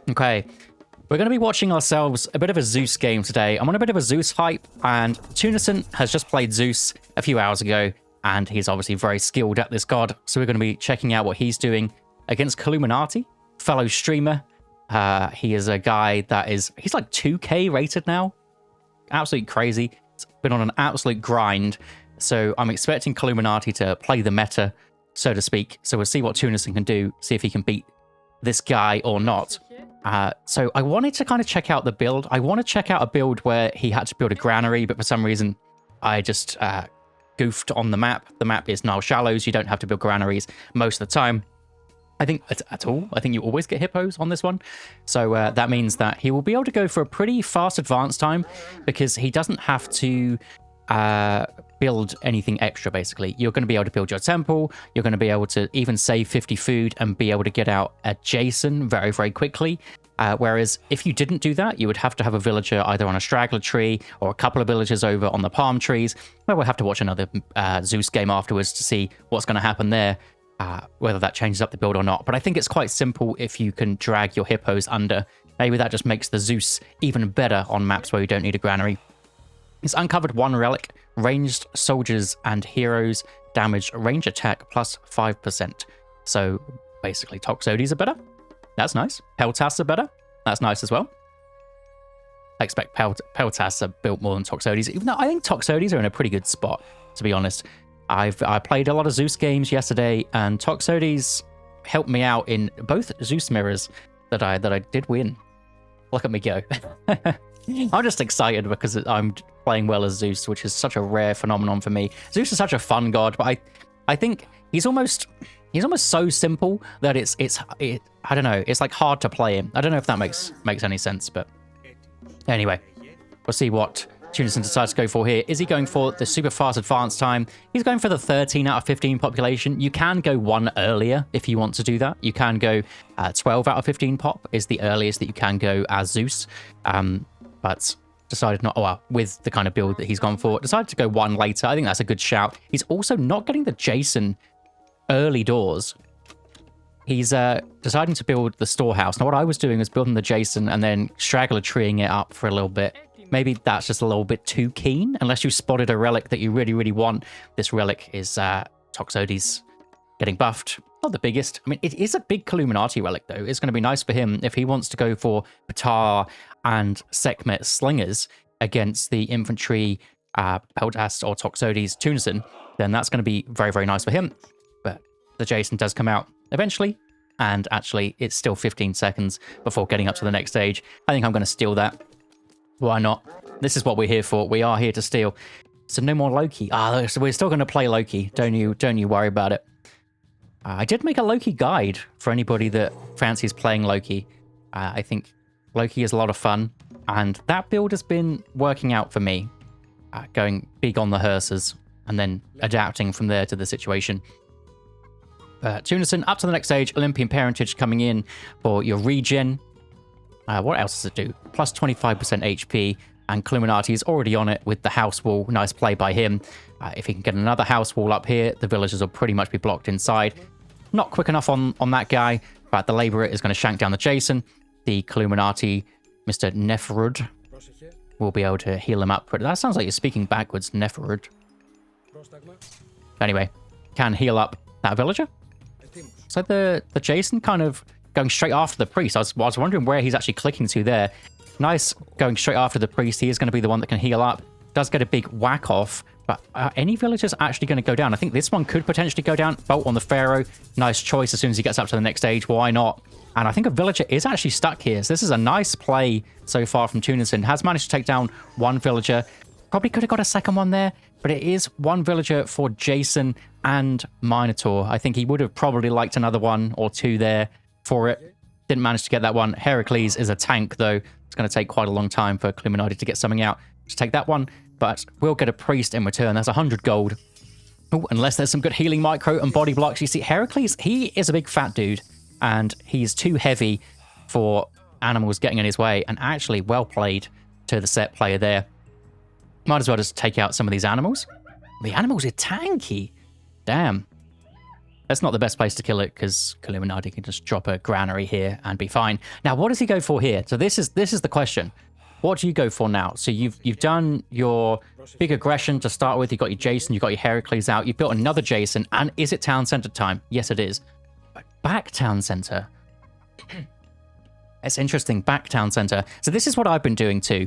Okay, we're going to be watching ourselves a bit of a Zeus game today. I'm on a bit of a Zeus hype, and Tunison has just played Zeus a few hours ago, and he's obviously very skilled at this god. So we're going to be checking out what he's doing against Illuminati, fellow streamer. He is a guy that he's like 2K rated now. Absolutely crazy. It's been on an absolute grind. So I'm expecting Illuminati to play the meta, so to speak. So we'll see what Tunison can do, see if he can beat this guy or not. So I wanted to kind of check out the build. I want to check out a build where he had to build a granary, but for some reason I just goofed on the map. The map is Nile Shallows. You don't have to build granaries most of the time. I think at all. I think you always get hippos on this one. So that means that he will be able to go for a pretty fast advance time because he doesn't have to build anything extra, basically. You're going to be able to build your temple. You're going to be able to even save 50 food and be able to get out a Jason very, very quickly. Whereas if you didn't do that, you would have to have a villager either on a straggler tree or a couple of villagers over on the palm trees. Well, we'll have to watch another Zeus game afterwards to see what's going to happen there. Whether that changes up the build or not. But I think it's quite simple if you can drag your hippos under. Maybe that just makes the Zeus even better on maps where you don't need a granary. It's uncovered one relic, ranged soldiers and heroes damage range attack plus 5%. So basically Toxotes are better. That's nice. Peltas are better. That's nice as well. I expect Peltas are built more than Toxotes, even though I think Toxotes are in a pretty good spot, to be honest. I played a lot of Zeus games yesterday, and Toxotes helped me out in both Zeus mirrors that I did win. Look at me go. I'm just excited because I'm playing well as Zeus, which is such a rare phenomenon for me. Zeus is such a fun god, but I think he's almost so simple that it's I don't know, it's like hard to play him. I don't know if that makes any sense, but anyway, we'll see what Tunison decides to go for here. Is he going for the super fast advance time? He's going for the 13 out of 15 population. You can go one earlier if you want to do that. You can go 12 out of 15 pop is the earliest that you can go as Zeus. But decided not, with the kind of build that he's gone for, decided to go one later. I think that's a good shout. He's also not getting the Jason early doors. He's deciding to build the storehouse. Now, what I was doing was building the Jason and then straggler treeing it up for a little bit. Maybe that's just a little bit too keen, unless you spotted a relic that you really, really want. This relic is Toxotes getting buffed. Not the biggest. I mean, it is a big Illuminati relic, though. It's going to be nice for him if he wants to go for Ptah and Sekhmet slingers against the infantry Peltas or Toxotes Tunison. Then that's going to be very, very nice for him. But the Jason does come out eventually. And actually, it's still 15 seconds before getting up to the next stage. I think I'm going to steal that. Why not? This is what we're here for. We are here to steal. So no more Loki. So we're still going to play Loki. Don't you worry about it. I did make a Loki guide for anybody that fancies playing Loki. I think Loki is a lot of fun, and that build has been working out for me. Going big on the hearses and then adapting from there to the situation. Tunison up to the next stage. Olympian parentage coming in for your regen. What else does it do? Plus 25% HP, and Illuminati is already on it with the house wall. Nice play by him. If he can get another house wall up here, the villagers will pretty much be blocked inside. Not quick enough on that guy, but the laborer is going to shank down the Jason. The Illuminati, Mr. Neferud, will be able to heal him up. That sounds like you're speaking backwards, Neferud. Anyway, can heal up that villager. So the Jason kind of going straight after the priest. I was wondering where he's actually clicking to there. Nice going straight after the priest. He is going to be the one that can heal up. Does get a big whack off, but are any villagers actually going to go down? I think this one could potentially go down. Bolt on the Pharaoh. Nice choice as soon as he gets up to the next stage. Why not? And I think a villager is actually stuck here. So this is a nice play so far from Tunison. Has managed to take down one villager. Probably could have got a second one there, but it is one villager for Jason and Minotaur. I think he would have probably liked another one or two there for it. Didn't manage to get that one. Heracles is a tank, though. It's going to take quite a long time for Illuminati to get something out to take that one, but we'll get a priest in return. That's 100 gold. Ooh, unless there's some good healing micro and body blocks. You see, Heracles, he is a big fat dude, and he's too heavy for animals getting in his way, and actually well played to the set player there. Might as well just take out some of these animals. The animals are tanky. Damn. That's not the best place to kill it because Illuminati can just drop a granary here and be fine. Now, what does he go for here? So this is the question. What do you go for now? So you've done your big aggression to start with. You've got your Jason, you've got your Heracles out. You've built another Jason. And is it town center time? Yes, it is. Back town center. It's interesting. Back town center. So this is what I've been doing too.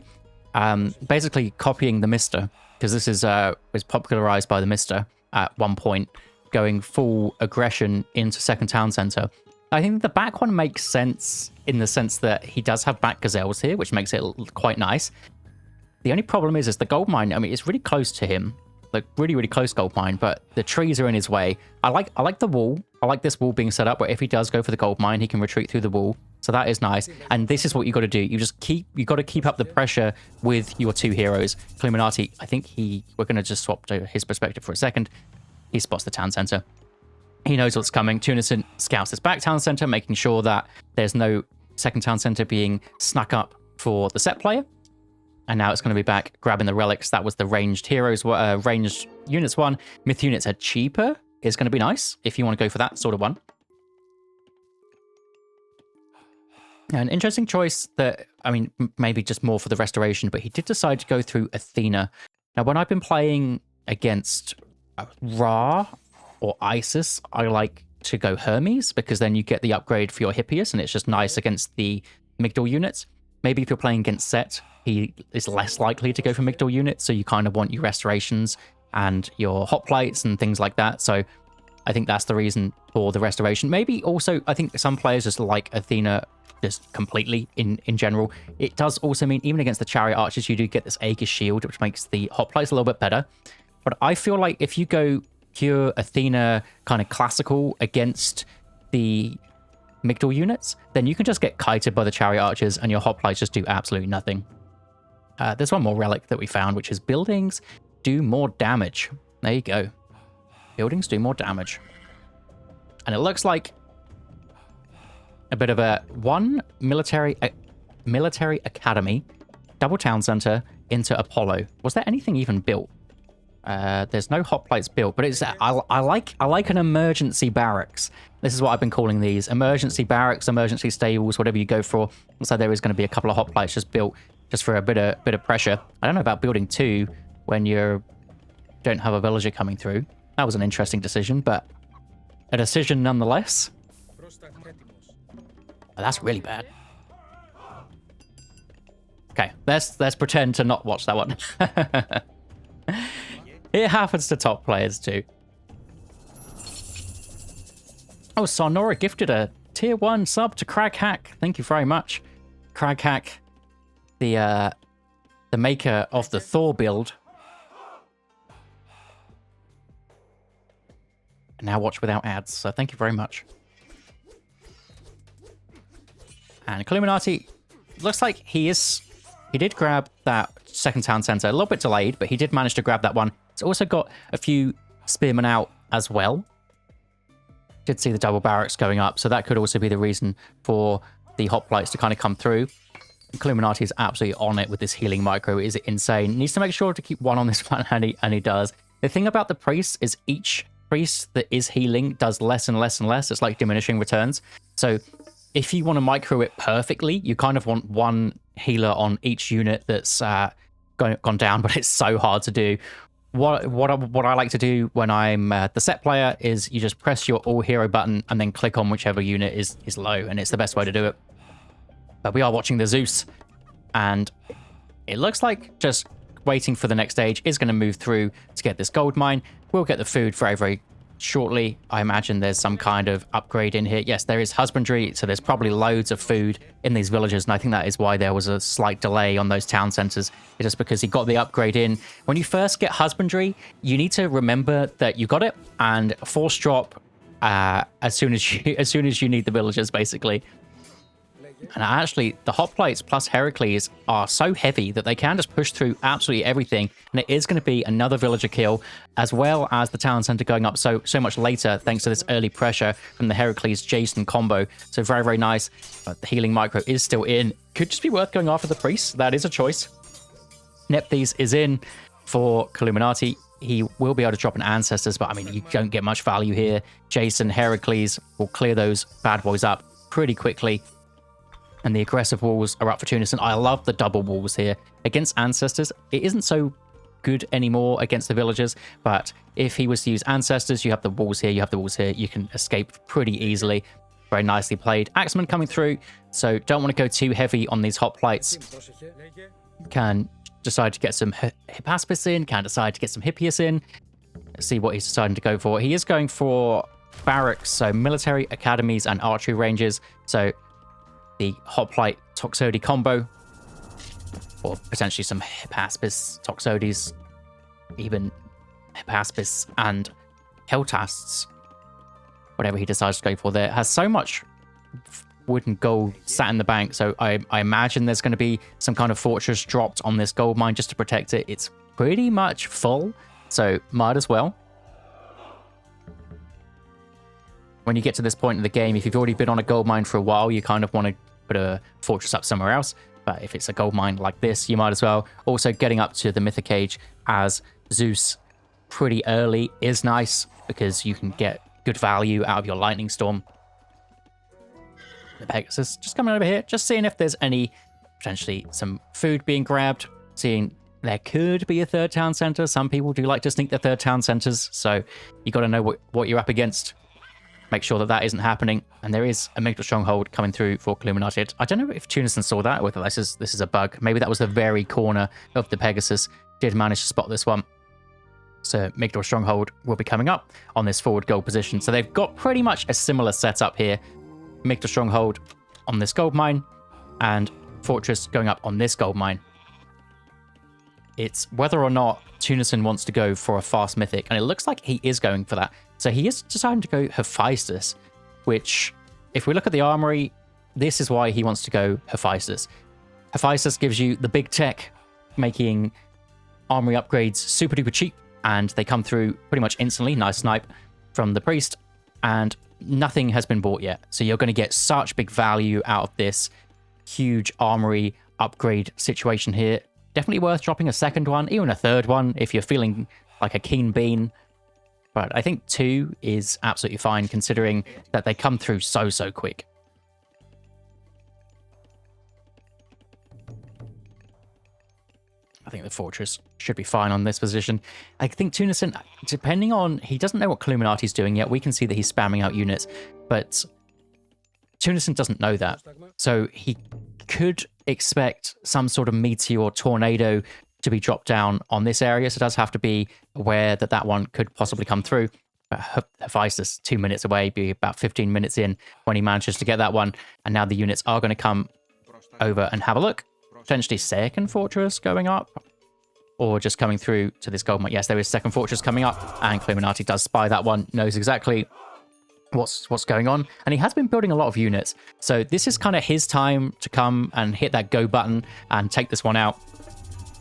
Basically copying the Mister, because this is was popularized by the Mister at one point, going full aggression into second town center. I think the back one makes sense in the sense that he does have back gazelles here, which makes it quite nice. The only problem is the gold mine. I mean, it's really close to him, like really, really close gold mine, but the trees are in his way. I like the wall. I like this wall being set up where if he does go for the gold mine, he can retreat through the wall. So that is nice. And this is what you got to do. You got to keep up the pressure with your two heroes. Illuminati, I think we're going to just swap to his perspective for a second. He spots the town center. He knows what's coming. Tunison scouts this back town center, making sure that there's no second town center being snuck up for the set player. And now it's going to be back grabbing the relics. That was the ranged heroes, ranged units one. Myth units are cheaper. Is going to be nice if you want to go for that sort of one. An interesting choice that, I mean, maybe just more for the restoration, but he did decide to go through Athena. Now, when I've been playing against Ra or Isis, I like to go Hermes because then you get the upgrade for your Hippias and it's just nice against the Migdal units. Maybe if you're playing against Set, he is less likely to go for Migdal units, so you kind of want your restorations and your hot plates and things like that. So I think that's the reason for the restoration. Maybe also, I think some players just like Athena just completely in general. It does also mean even against the chariot archers, you do get this Aegis shield, which makes the hot plates a little bit better. But I feel like if you go pure Athena kind of classical against the Migdal units, then you can just get kited by the chariot archers and your hot plates just do absolutely nothing. There's one more relic that we found, which is buildings do more damage. There you go. Buildings do more damage. And it looks like a bit of a military academy, double town center into Apollo. Was there anything even built? There's no hot plates built, but it's I like an emergency barracks. This is what I've been calling these: emergency barracks, emergency stables, whatever you go for. So there is going to be a couple of hot plates just built just for a bit of pressure. I don't know about building two when you don't have a villager coming through. That was an interesting decision, but a decision nonetheless. Oh, that's really bad. Okay, let's pretend to not watch that one. It happens to top players too. Oh, Sonora gifted a tier 1 sub to Craghack. Thank you very much. Craghack, the maker of the Thor build. And now watch without ads, so thank you very much. And Illuminati, looks like he did grab that second town center. A little bit delayed, but he did manage to grab that one. He's also got a few spearmen out as well. Did see the double barracks going up, so that could also be the reason for the hot plates to kind of come through. Illuminati is absolutely on it with this healing micro. It is insane. Needs to make sure to keep one on this one, and he does. The thing about the priest is each priest that is healing does less and less and less. It's like diminishing returns. So if you want to micro it perfectly, you kind of want one healer on each unit that's gone down, but it's so hard to do. What I like to do when I'm the set player is you just press your all hero button and then click on whichever unit is low, and it's the best way to do it. But we are watching the Zeus, and it looks like just waiting for the next stage is going to move through to get this gold mine. We'll get the food very, very shortly. I imagine there's some kind of upgrade in here. Yes, there is husbandry, so there's probably loads of food in these villages, and I think that is why there was a slight delay on those town centers. It's just because he got the upgrade in. When you first get husbandry, you need to remember that you got it and force drop as soon as you need the villagers, basically. And actually, the hot plates plus Heracles are so heavy that they can just push through absolutely everything. And it is going to be another villager kill, as well as the town center going up so much later, thanks to this early pressure from the Heracles Jason combo. So very, very nice. But the healing micro is still in. Could just be worth going after the priest. That is a choice. Nephthys is in for Illuminati. he will be able to drop an Ancestors, but I mean, you don't get much value here. Jason, Heracles will clear those bad boys up pretty quickly. And the aggressive walls are up for Tunison. I love the double walls here. Against Ancestors, it isn't so good anymore against the villagers, but if he was to use Ancestors, you have the walls here, you have the walls here, you can escape pretty easily. Very nicely played. Axeman coming through, so don't want to go too heavy on these hoplites. Can decide to get some Hephaestus in, can decide to get some Hippias in. Let's see what he's deciding to go for. He is going for barracks, so military academies and archery ranges. So the hoplite Toxotes combo, or potentially some Hephaestus, Toxotes, even Hephaestus and Heltasts, whatever he decides to go for there. Has so much wood and gold sat in the bank, so I imagine there's going to be some kind of fortress dropped on this gold mine just to protect it. It's pretty much full, so might as well. When you get to this point in the game, if you've already been on a gold mine for a while, you kind of want to put a fortress up somewhere else. But if it's a gold mine like this, you might as well. Also, getting up to the Mythic Age as Zeus pretty early is nice, because you can get good value out of your Lightning Storm. The Pegasus just coming over here, just seeing if there's any, potentially some food being grabbed, seeing there could be a third town center. Some people do like to sneak their third town centers, so you got to know what you're up against. Make sure that that isn't happening. And there is a Migdal Stronghold coming through for Illuminati. I don't know if Tunison saw that, or whether this is a bug. Maybe that was the very corner of the Pegasus. Did manage to spot this one. So Migdal Stronghold will be coming up on this forward gold position. So they've got pretty much a similar setup here. Migdal Stronghold on this gold mine, and Fortress going up on this gold mine. It's whether or not Tunison wants to go for a fast mythic, and it looks like he is going for that. So he is deciding to go Hephaestus, which, if we look at the armory, this is why he wants to go Hephaestus. Hephaestus gives you the big tech, making armory upgrades super duper cheap, and they come through pretty much instantly. Nice snipe from the priest, and nothing has been bought yet. So you're going to get such big value out of this huge armory upgrade situation here. Definitely worth dropping a second one, even a third one, if you're feeling like a keen bean. But I think 2 is absolutely fine, considering that they come through so quick. I think the fortress should be fine on this position. I think Tunison, depending on... He doesn't know what Illuminati's doing yet. We can see that he's spamming out units, but Tunison doesn't know that. So he could expect some sort of meteor or tornado to be dropped down on this area. So it does have to be aware that that one could possibly come through. But Hephaestus 2 minutes away, be about 15 minutes in when he manages to get that one. And now the units are going to come over and have a look. Potentially second fortress going up, or just coming through to this gold mine. Yes, there is second fortress coming up, and Illuminati does spy that one, knows exactly what's going on, and he has been building a lot of units. So this is kind of his time to come and hit that go button and take this one out.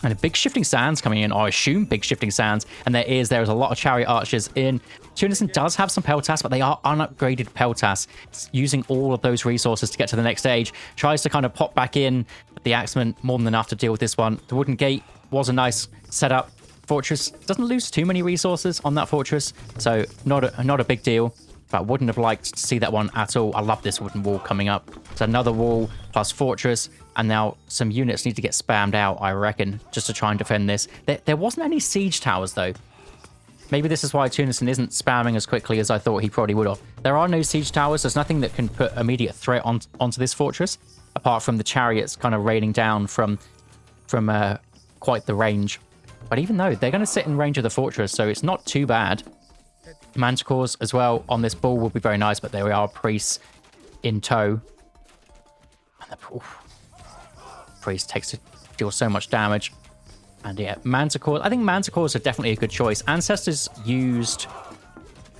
And a big shifting sands coming in, or I assume big shifting sands, and there is a lot of chariot archers in. Tunison does have some peltas, but they are unupgraded peltas. It's using all of those resources to get to the next stage. Tries to kind of pop back in, but the axeman more than enough to deal with this one. The wooden gate was a nice setup. Fortress doesn't lose too many resources on that fortress, so not a big deal. But wouldn't have liked to see that one at all. I love this wooden wall coming up. So another wall plus fortress, and now some units need to get spammed out, I reckon, just to try and defend this. There wasn't any siege towers, though. Maybe this is why Tunison isn't spamming as quickly as I thought he probably would have. There are no siege towers. There's nothing that can put immediate threat onto this fortress, apart from the chariots kind of raining down from quite the range. But even though, they're going to sit in range of the fortress, so it's not too bad. Manticores as well on this ball will be very nice, but there are priests in tow. And the priest deals so much damage. And yeah, Manticores. I think Manticores are definitely a good choice. Ancestors used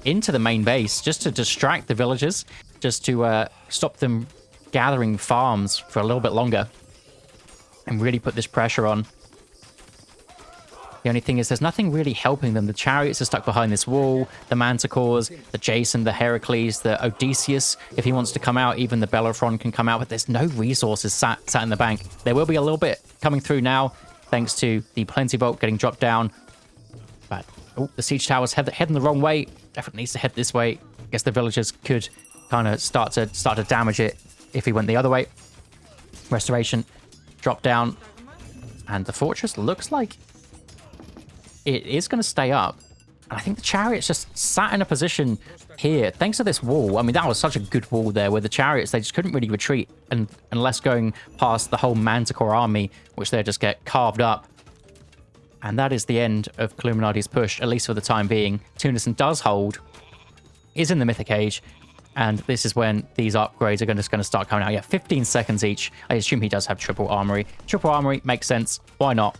into the main base just to distract the villagers, just to stop them gathering farms for a little bit longer and really put this pressure on. The only thing is there's nothing really helping them. The chariots are stuck behind this wall, the Manticores, the Jason, the Heracles, the Odysseus, if he wants to come out, even the Bellerophon can come out, but there's no resources sat in the bank. There will be a little bit coming through now, thanks to the Plenty Bolt getting dropped down. But, Oh, the siege tower's heading the wrong way. Definitely needs to head this way. I guess the villagers could kind of start to damage it if he went the other way. Restoration, drop down, and the fortress looks like it is going to stay up. And I think the chariots just sat in a position here thanks to this wall. I mean, that was such a good wall there where the chariots, they just couldn't really retreat unless going past the whole Manticore army, which they just get carved up. And that is the end of Illuminati's push, at least for the time being. Tunison does hold, is in the Mythic Age, and this is when these upgrades are just going to start coming out. Yeah, 15 seconds each. I assume he does have triple armory. Triple armory makes sense. Why not?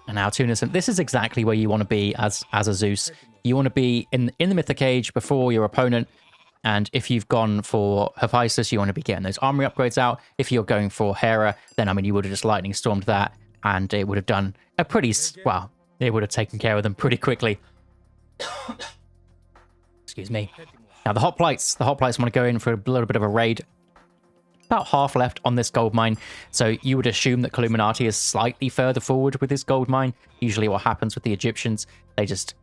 And now Tunison, this is exactly where you want to be as a Zeus. You want to be in the Mythic Age before your opponent. And if you've gone for Hephaestus, you want to be getting those armory upgrades out. If you're going for Hera, then, I mean, you would have just lightning stormed that, and it would have done a pretty, well, it would have taken care of them pretty quickly. Excuse me. Now, the hoplites want to go in for a little bit of a raid. About half left on this gold mine. So you would assume that Illuminati is slightly further forward with this gold mine. Usually what happens with the Egyptians, they just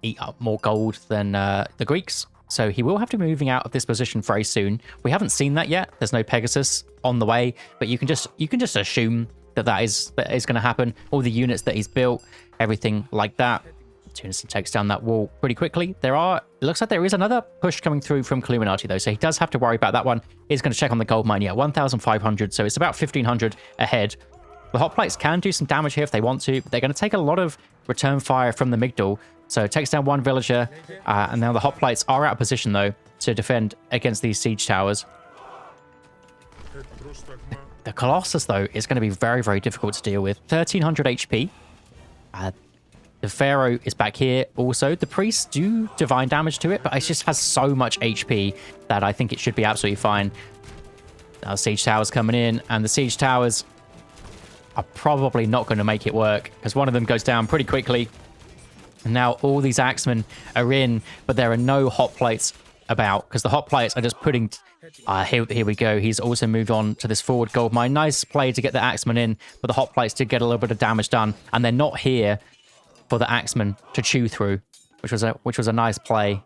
eat up more gold than the Greeks. So he will have to be moving out of this position very soon. We haven't seen that yet. There's no Pegasus on the way, but you can just assume that is going to happen. All the units that he's built, everything like that. Tunison takes down that wall pretty quickly. It looks like there is another push coming through from Illuminati though, so he does have to worry about that one. He's going to check on the gold mine. Yeah, 1,500, so it's about 1,500 ahead. The hoplites can do some damage here if they want to, but they're going to take a lot of return fire from the Migdal. So it takes down one villager, and now the hoplites are out of position, though, to defend against these siege towers. The Colossus, though, is going to be very, very difficult to deal with. 1,300 HP. The Pharaoh is back here also. The priests do divine damage to it, but it just has so much HP that I think it should be absolutely fine. Now the siege towers coming in, and the siege towers are probably not going to make it work, because one of them goes down pretty quickly. And now all these axemen are in, but there are no hoplites about, because the hoplites are just putting... here we go. He's also moved on to this forward gold mine. Nice play to get the axemen in, but the hoplites did get a little bit of damage done, and they're not here for the axemen to chew through, which was a nice play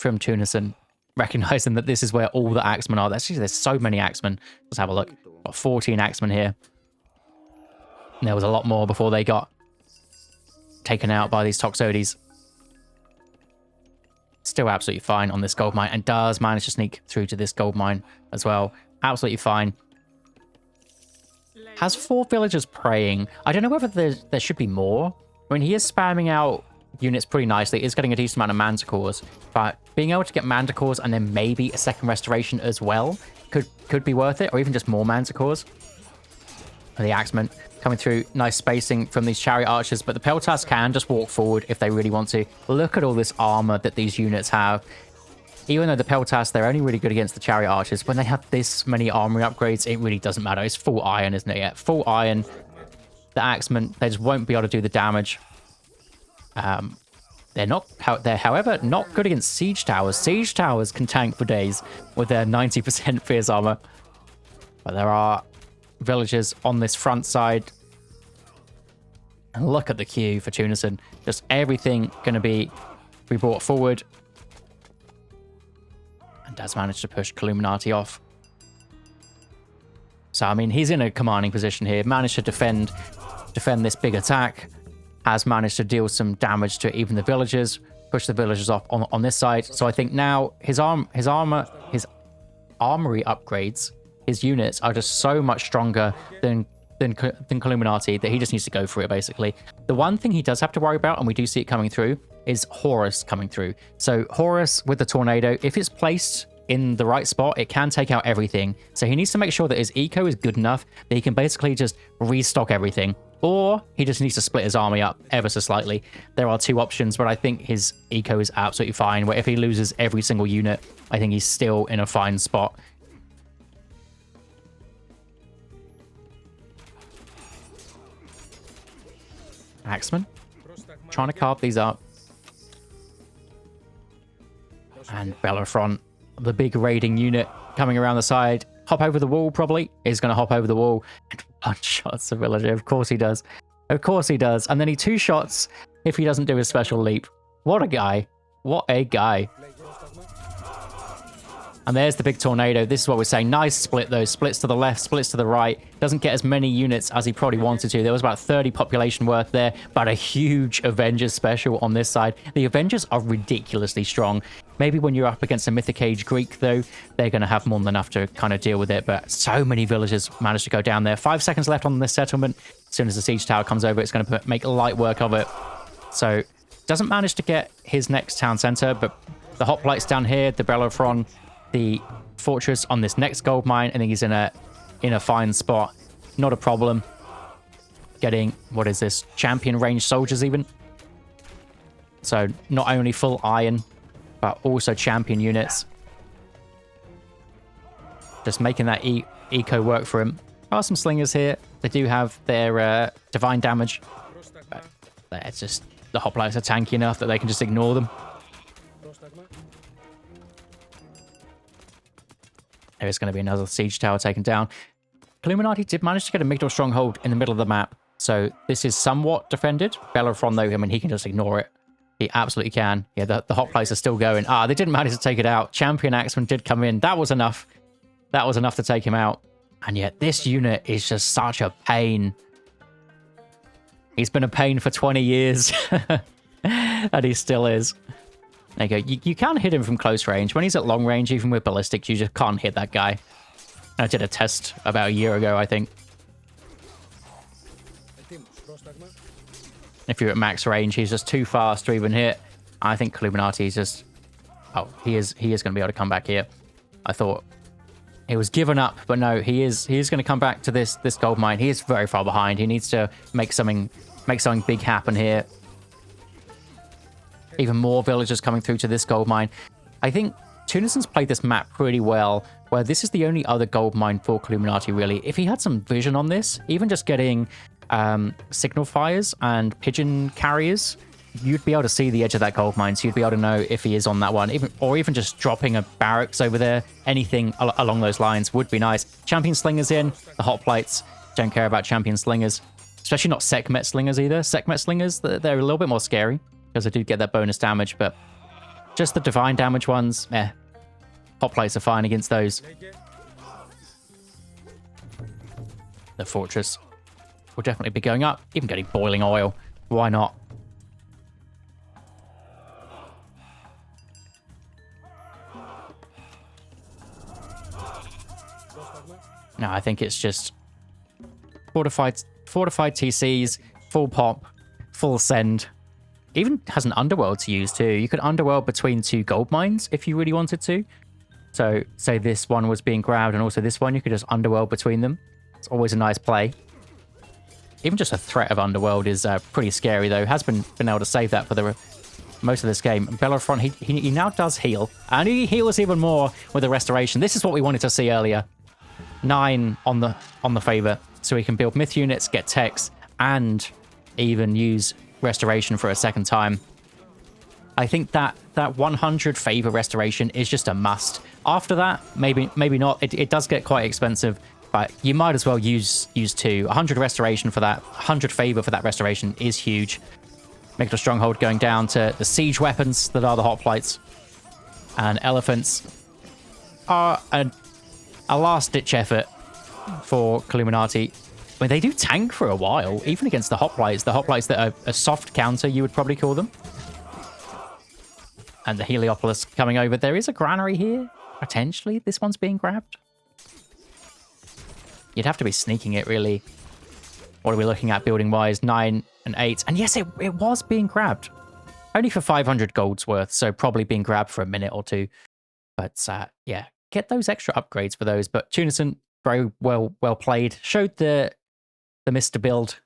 from Tunison, recognizing that this is where all the axemen are. There's so many axemen. Let's have a look. Got 14 axemen here. And there was a lot more before they got taken out by these Toxotes. Still absolutely fine on this gold mine, and does manage to sneak through to this gold mine as well. Absolutely fine. Has 4 villagers praying. I don't know whether there should be more. I mean, he is spamming out units pretty nicely. He is getting a decent amount of manticores, but being able to get manticores and then maybe a second restoration as well could be worth it, or even just more manticores. The axemen coming through, nice spacing from these chariot archers, but the peltas can just walk forward if they really want to. Look at all this armor that these units have. Even though the peltas, they're only really good against the chariot archers, when they have this many armory upgrades, it really doesn't matter. It's full iron, isn't it? Yeah, full iron. The axemen, they just won't be able to do the damage. They're however not good against siege towers. Siege towers can tank for days with their 90% fierce armor. But there are villagers on this front side. And look at the queue for Tunison. Just everything going to be brought forward. And does manage to push Illuminati off. So, I mean, he's in a commanding position here. Managed to defend this big attack. Has managed to deal some damage to even the villagers. Push the villagers off on this side. So I think now his armory upgrades, his units are just so much stronger than Illuminati that he just needs to go for it, basically. The one thing he does have to worry about, and we do see it coming through, is Horus coming through. So Horus with the tornado, if it's placed in the right spot, it can take out everything. So he needs to make sure that his eco is good enough that he can basically just restock everything. Or he just needs to split his army up ever so slightly. There are 2 options, but I think his eco is absolutely fine. Where if he loses every single unit, I think he's still in a fine spot. Axeman trying to carve these up. And Bellerophon, the big raiding unit coming around the side. hop over the wall, probably. He's going to hop over the wall and one-shots the villager. Of course he does. Of course he does. And then he two-shots if he doesn't do his special leap. What a guy. What a guy. And there's the big tornado. This is what we're saying. Nice split, though. Splits to the left, splits to the right. Doesn't get as many units as he probably wanted to. There was about 30 population worth there, but a huge Avengers special on this side. The Avengers are ridiculously strong. Maybe when you're up against a Mythic Age Greek, though, they're going to have more than enough to kind of deal with it. But so many villagers managed to go down there. 5 seconds left on this settlement. As soon as the siege tower comes over, it's going to make light work of it. So, doesn't manage to get his next town center, but the hoplites down here, the Bellerophon, the fortress on this next gold mine. I think he's in a fine spot. Not a problem. Getting, what is this? Champion range soldiers even. So not only full iron, but also champion units. Just making that eco work for him. There are some slingers here. They do have their divine damage. But it's just, the hoplites are tanky enough that they can just ignore them. There's going to be another siege tower taken down. Illuminati did manage to get a Migdal stronghold in the middle of the map, so this is somewhat defended. Bellerophon, though, I mean, he can just ignore it. He absolutely can. Yeah, the hoplites are still going. They didn't manage to take it out. Champion Axeman did come in. That was enough. That was enough to take him out. And yet, this unit is just such a pain. He's been a pain for 20 years. And he still is. There you go. You can hit him from close range. When he's at long range, even with ballistics, you just can't hit that guy. I did a test about a year ago, I think. If you're at max range, he's just too fast to even hit. I think Illuminati is just... Oh, he is going to be able to come back here. I thought he was given up, but no, he is going to come back to this gold mine. He is very far behind. He needs to make something big happen here. Even more villagers coming through to this gold mine. I think Tunison's played this map pretty well, where this is the only other gold mine for Illuminati, really. If he had some vision on this, even just getting signal fires and pigeon carriers, you'd be able to see the edge of that gold mine, so you'd be able to know if he is on that one. Even just dropping a barracks over there, anything along those lines would be nice. Champion slingers in, the hoplites don't care about champion slingers, especially not Sekhmet slingers either. Sekhmet slingers, they're a little bit more scary, because I do get that bonus damage, but just the divine damage ones, hoplites are fine against those. The fortress will definitely be going up, even getting boiling oil. Why not? No, I think it's just fortified TCs, full pop, full send. Even has an underworld to use too. You could underworld between 2 gold mines if you really wanted to. So, say this one was being grabbed and also this one, you could just underworld between them. It's always a nice play. Even just a threat of underworld is pretty scary, though. Has been able to save that for the most of this game. Bellerophon, he now does heal, and he heals even more with the restoration. This is what we wanted to see earlier. 9 on the favor, so we can build myth units, get techs, and even use restoration for a second time. I think that 100 favor restoration is just a must. After that, maybe not. It does get quite expensive, but you might as well use 2. 100 restoration for that. 100 favor for that restoration is huge. Migdal stronghold going down to the siege weapons that are the hoplites, and elephants are a last-ditch effort for Illuminati. I mean, they do tank for a while, even against the hoplites. The hoplites that are a soft counter, you would probably call them. And the Heliopolis coming over. There is a granary here. Potentially, this one's being grabbed. You'd have to be sneaking it, really. What are we looking at building-wise? 9 and 8. And yes, it was being grabbed. Only for 500 gold's worth, so probably being grabbed for a minute or two. But, yeah, get those extra upgrades for those. But Tunison, very well played. Showed the Mr. Build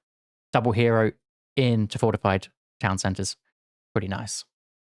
double hero into fortified town centers. Pretty nice.